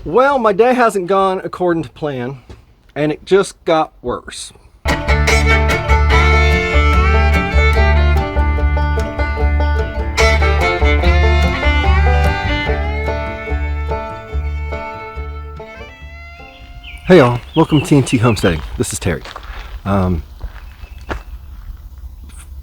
Well, my day hasn't gone according to plan, and it just got worse. Hey y'all, welcome to TNT Homesteading. This is Terry. Down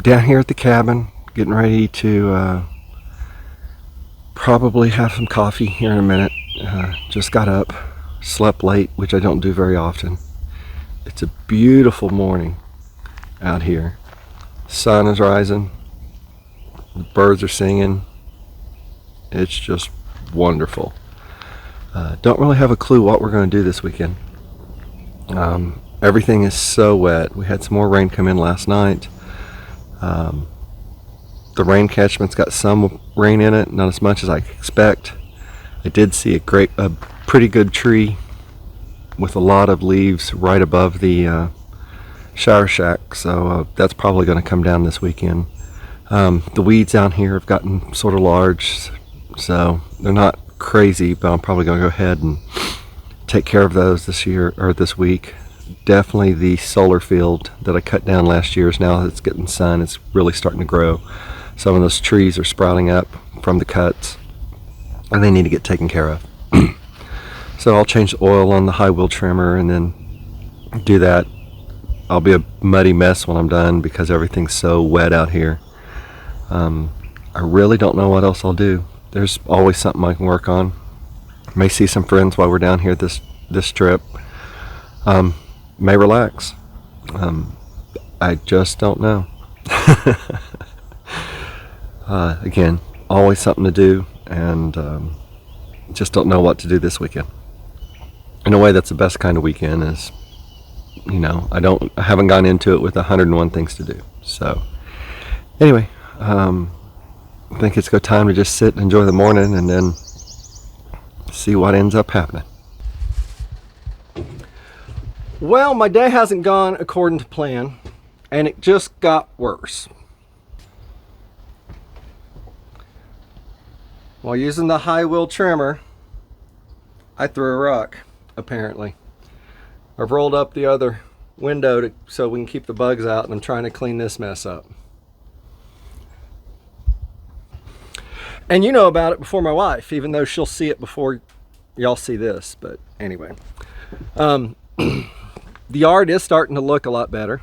here at the cabin, getting ready to probably have some coffee here in a minute. Just got up, slept late, which I don't do very often. It's a beautiful morning out here. Sun is rising, the birds are singing. It's just wonderful. Don't really have a clue what we're going to do this weekend. Everything is so wet. We had some more rain come in last night. The rain catchment's got some rain in it, not as much as I expect. I did see a pretty good tree with a lot of leaves right above the shower shack, so that's probably going to come down this weekend. The weeds down here have gotten sort of large, so they're not crazy, but I'm probably going to go ahead and take care of those this year or this week. Definitely the solar field that I cut down last year is now that it's getting sun, it's really starting to grow. Some of those trees are sprouting up from the cuts and they need to get taken care of. So I'll change the oil on the high wheel trimmer and then do that. I'll be a muddy mess when I'm done because everything's so wet out here. I really don't know what else I'll do. There's always something I can work on. May see some friends while we're down here this trip. May relax. I just don't know. Again, always something to do, and just don't know what to do this weekend. In a way, that's the best kind of weekend. Is, you know, I haven't gone into it with 101 things to do. So anyway, I think it's good time to just sit and enjoy the morning, and then see what ends up happening. Well, my day hasn't gone according to plan, and it just got worse. While using the high wheel trimmer, I threw a rock, apparently. I've rolled up the other window so we can keep the bugs out, and I'm trying to clean this mess up. And you know about it before my wife, even though she'll see it before y'all see this. But anyway, the yard is starting to look a lot better.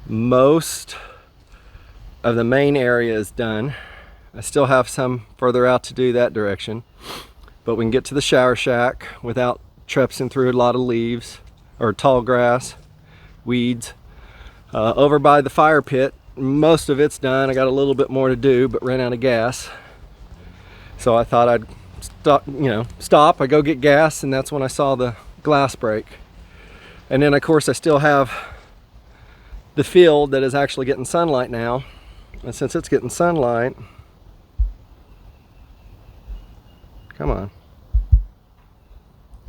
Most of the main area is done. I still have some further out to do that direction, but we can get to the shower shack without trespassing through a lot of leaves or tall grass, weeds. Over by the fire pit, most of it's done. I got a little bit more to do, but ran out of gas. So I thought I'd stop. I go get gas, and that's when I saw the glass break. And then of course I still have the field that is actually getting sunlight now. And since it's getting sunlight, come on.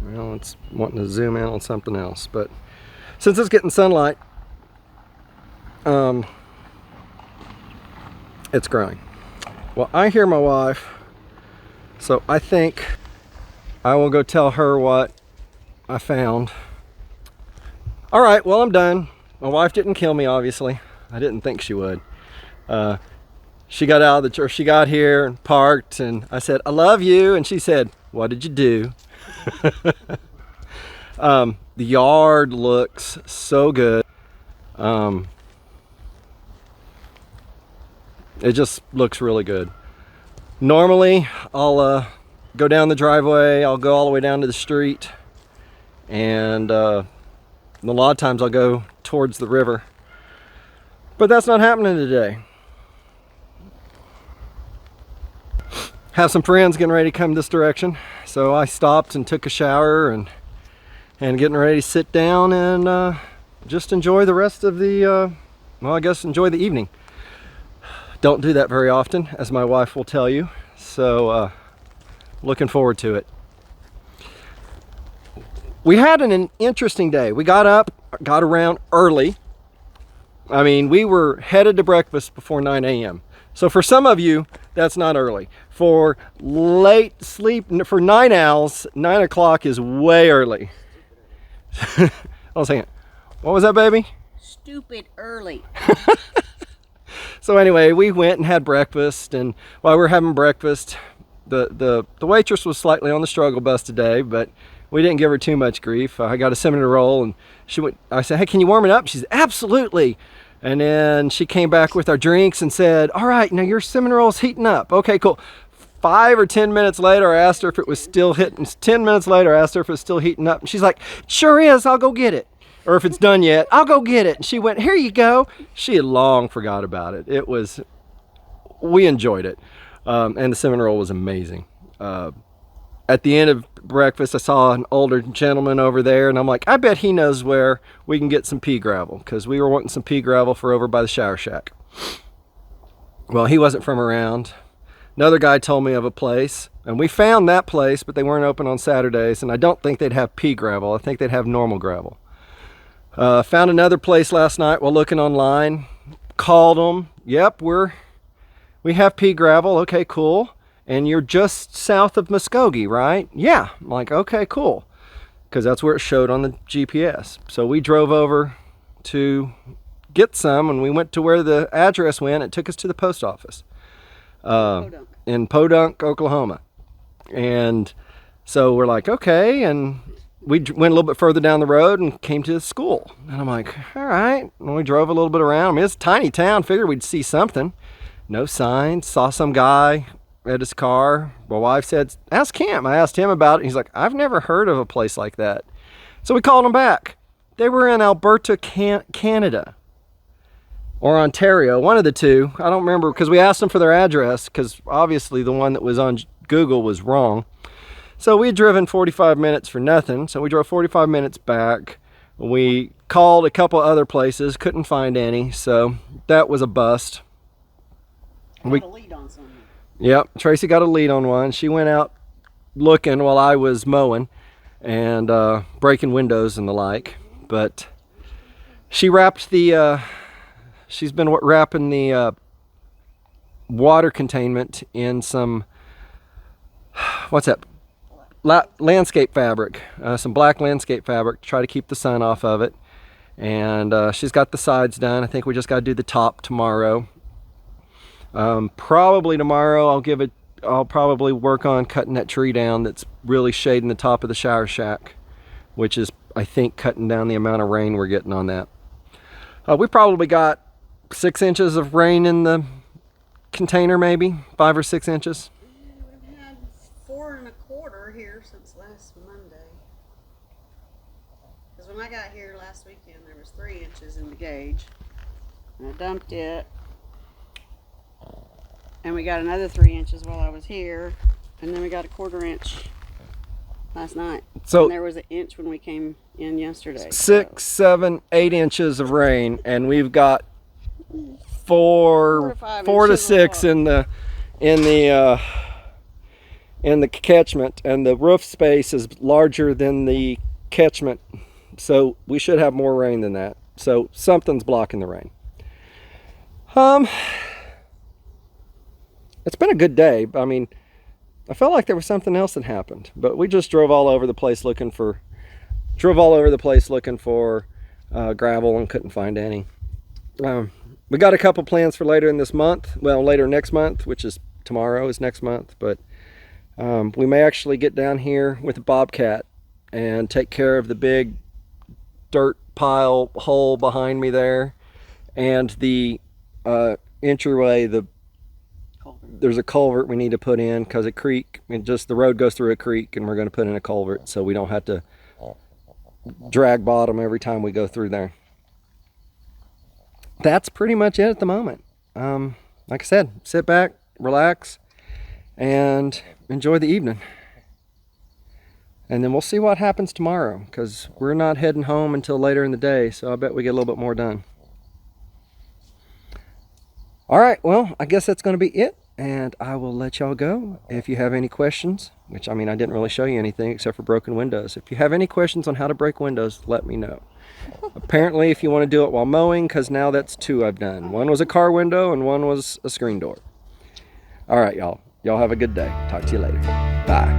Well, it's wanting to zoom in on something else, but since it's getting sunlight, it's growing. Well, I hear my wife, so I think I will go tell her what I found. All right, well, I'm done. My wife didn't kill me, obviously. I didn't think she would. She got out of the church. She got here and parked, and I said, "I love you," and she said, "What did you do?" The yard looks so good. It just looks really good. Normally, I'll go down the driveway. I'll go all the way down to the street, and a lot of times I'll go towards the river. But that's not happening today. Have some friends getting ready to come this direction, so I stopped and took a shower and getting ready to sit down and just enjoy the rest of the enjoy the evening. Don't do that very often, as my wife will tell you, so looking forward to it. We had an interesting day. We got up, got around early. I mean, we were headed to breakfast before 9 a.m. So for some of you, that's not early. For late sleep, for night owls, 9 o'clock is way early. I was saying, what was that, baby? Stupid early. So anyway, we went and had breakfast, and while we were having breakfast, the waitress was slightly on the struggle bus today, but we didn't give her too much grief. I got a cinnamon roll, and she went. I said, "Hey, can you warm it up?" She said, "Absolutely." And then she came back with our drinks and said, "All right, now your cinnamon roll's heating up." Okay, cool. 5 or 10 minutes later, I asked her if it was still hitting. 10 minutes later, I asked her if it was still heating up, and she's like, "Sure is. I'll go get it." Or if it's done yet, "I'll go get it." And she went, "Here you go." She had long forgot about it. We enjoyed it. And the cinnamon roll was amazing. At the end of breakfast, I saw an older gentleman over there, and I'm like, I bet he knows where we can get some pea gravel, because we were wanting some pea gravel for over by the shower shack. Well, he wasn't from around. Another guy told me of a place, and we found that place, but they weren't open on Saturdays, and I don't think they'd have pea gravel. I think they'd have normal gravel. Found another place last night while looking online. Called them. Yep, we have pea gravel. Okay, cool. And you're just south of Muskogee, right? Yeah. I'm like, okay, cool. Because that's where it showed on the GPS. So we drove over to get some, and we went to where the address went. It took us to the post office in Podunk, Oklahoma. And so we're like, okay. And we went a little bit further down the road and came to the school. And I'm like, all right. And we drove a little bit around. I mean, it's a tiny town. Figured we'd see something. No signs. Saw some guy at his car. My wife said, ask him. I asked him about it. He's like, I've never heard of a place like that. So we called him back. They were in Alberta, Canada. Or Ontario, one of the two. I don't remember, because we asked them for their address, because obviously the one that was on Google was wrong. So we had driven 45 minutes for nothing. So we drove 45 minutes back. We called a couple other places, couldn't find any. So that was a bust. Got a lead on something. Yep, Tracy got a lead on one. She went out looking while I was mowing and breaking windows and the like. But she wrapped she's been wrapping the water containment in some, what's that? Landscape fabric, some black landscape fabric to try to keep the sun off of it. And she's got the sides done. I think we just got to do the top tomorrow. Probably tomorrow I'll probably work on cutting that tree down that's really shading the top of the shower shack, which is, I think, cutting down the amount of rain we're getting on that. We probably got 6 inches of rain in the container, maybe 5 or 6 inches. We've had 4 1/4 here since last Monday. Because when I got here last weekend, there was 3 inches in the gauge. And I dumped it. And we got another 3 inches while I was here. And then we got a 1/4 inch last night. So and there was an inch when we came in yesterday. 6, 7, 8 inches of rain, and we've got 4 to 6 in the catchment, and the roof space is larger than the catchment, so we should have more rain than that. So something's blocking the rain. It's been a good day. I mean, I felt like there was something else that happened, but we just drove all over the place looking for gravel and couldn't find any. We got a couple plans for later in this month. Well, later next month, which is tomorrow is next month, but we may actually get down here with a bobcat and take care of the big dirt pile hole behind me there, and the entryway, there's a culvert we need to put in because a creek, the road goes through a creek, and we're going to put in a culvert so we don't have to drag bottom every time we go through there. That's pretty much it at the moment. Like I said, sit back, relax, and enjoy the evening. And then we'll see what happens tomorrow, because we're not heading home until later in the day, so I bet we get a little bit more done. All right, well, I guess that's going to be it and I will let y'all go. If you have any questions, which I mean, I didn't really show you anything except for broken windows. If you have any questions on how to break windows, let me know. Apparently, if you want to do it while mowing, because now that's 2 I've done. One was a car window and one was a screen door. All right, y'all. Y'all have a good day. Talk to you later. Bye.